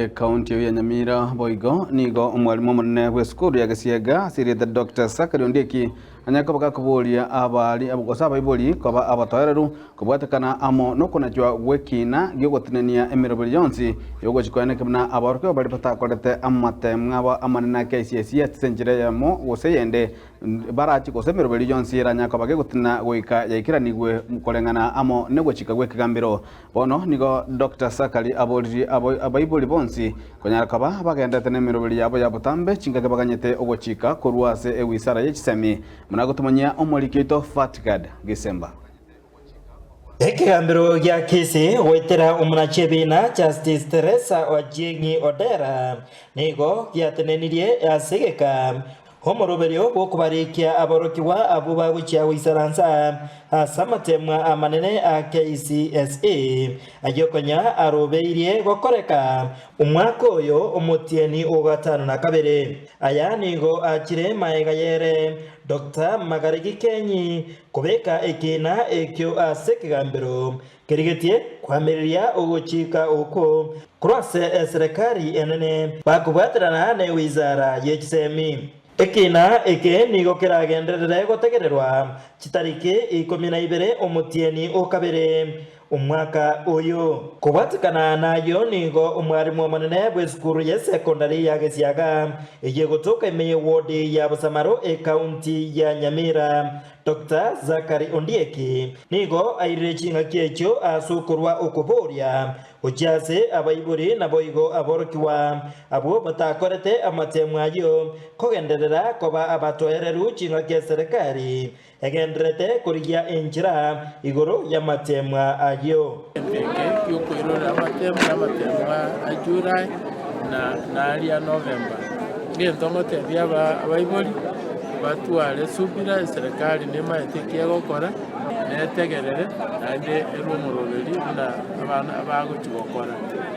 Kaunti ya Nyamira Boigo nigo umwalimu munene wa skulu ya Gisiega Sirita Dr. Sakari Ondieki anyakabaga kubulia abali abugosa baibuli koba abatoereru kubwatakana amo nokunajwa wekina gyogotinania emirobiri yonsi yogochikoyaneke buna abaruke bali patakorete amate mwaba amanena KCSE senjire yamo goseyende barachi gose emirobiri yonsi ranyakabaga gutina goika yakiranigwe mukolengana amo negochika gwekigambiro bono nigo Dr. Sakari aboliri abaibuli bonsi konyarakaba bagendete nemirobiri yabo yabutambe chingake baganyete ogochika kurwase ewisara yechisemi munagotumanya omolikito Fatgad Gisemba ekigambiro gya kisi wetera omunachebina Justice Teresa Wajengi Odera nigo gyatenenirie asigeka homoroberio bokubarikia aborokiwa abuba gucha wisaransa asamatemwa amanene a KCSE ajokonya arobeirie gokoreka umwaka oyo omutieni ogatano na kabere aya nigo akire maega yere Dr. Magarigi Kenyi kubeka ekina ekyo asekigambiro kerigetie kwamiriria ogochika uko kurase serikali enene bakubwatirana ne wizara yechisemi ekina eke nigo kiragenderere gotegererwa chitariki 12 omutieni okabere umwaka uyu kubatikana nayo nigo umwarimu omunene bw'esukuru ya secondary ya Gisiaga igiye gutuka imeye ward ya Busamaro county ya Nyamira Dr. Zakari Ondieki nigo airechinga kyecho asukurwa ukuboria ujase abaiburi na boigo aborokiwa abo batakorete amatemwayo kogenderera koba abatoereru chinga kya serikali egendrete kurigia enjira igoro ya matemwa ayo yuko irora matemwa ajura na alia November ngentongo tebya abaiburi batwale subira serikali nema etekia gokora netegerere ande erumuroberi na abana abagochigokora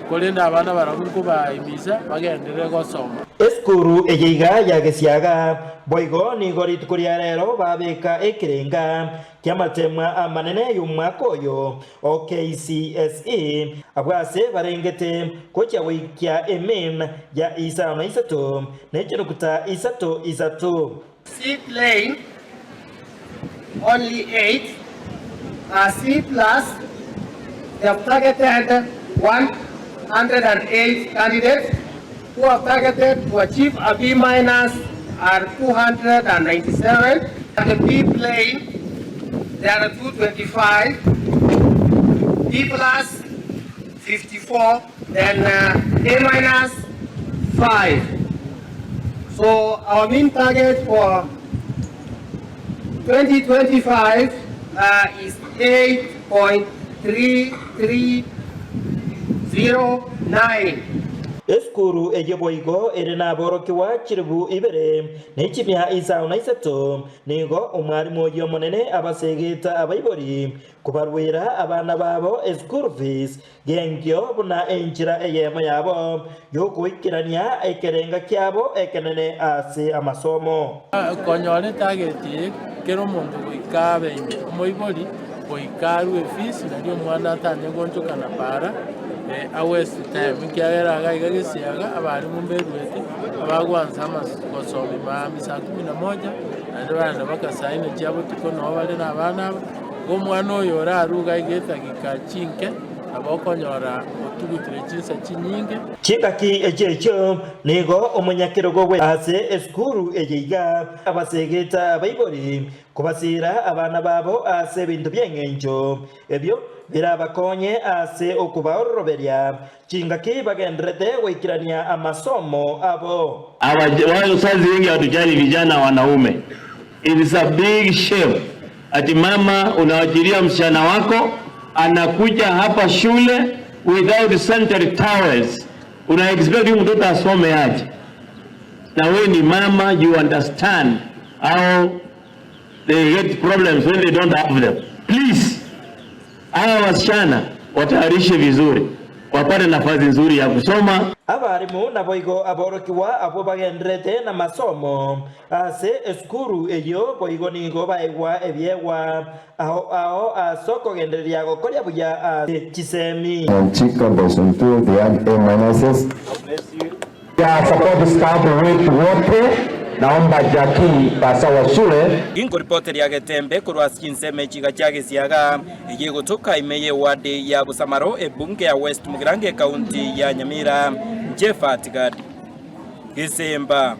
kolenda abana baramuko baimisa bagendere gosoma eskuru ejiga ya Gisiaga boigo ni gorit kuriarero babeka ekirenga kyamatemwa amanene y'umwaka oyo KCSE abwase barengete kocha wikya emen ya isa na isato nechirukuta isato C plane only 8 C plus they have targeted 108 candidates who have targeted to achieve a B minus are 297. The B plane there are 225, B plus 54, then A minus 5. So our mean target for 2025 is 8.3309. eskuru ejeboigo erena borokiwa chiribu ibere nechimya isa unaisato nigo umwarimu yomonene abasegeta abaibori kubarwira abana babo school fees gengyo buna enjira eyemo yabo yokuikirania ekerenga kyabo ekenene ase amasomo konyore targeti kero mundu ikabe moibori oikarwe fees ndio mwana atanye gonchokana para awest time kiagera gaiga Gisiaga abari mumberwete abagwanza amasomi misa 11 ande bana bakasaine cyabo tikono bale nabana gomwana oyo raruga igeta gikachinke abokonyora otugutire chinsa chinyinge chikaki echecho nigo omunyakirogo gwe ase eskuru ejiga abasegeta baibori kubasira abana babo ase bintu byengenjo ebyo birabakonye ase okubaoroberia chingaki bagendrete wikirania amasomo abo wazazi wengi hatujali vijana wanaume. It is a big shame ati mama unawachilia msichana wako anakuja hapa shule without sanitary towels, una expect huyu mtoto asome aje? Na wewe ni mama, you understand how they get problems when they don't have them. Please, hawa wasichana watayarishe vizuri wapate nafasi nzuri ya kusoma. Aba abarimu naboigo aborokiwa abo bagenderete na masomo ase esukuru eyo boigo nigo baegwa ebyegwa ao asoko genderia gokoria buya chisemi ya support staff wetu wote. Naomba Jackie Basawa shule ingo ripoti ya Getembe kurwa skinseme chiga chage siaga igiye gutuka imeye wade ya Busamaro ebunge ya West Mugirange county ya Nyamira Jefat Gadi Gisemba.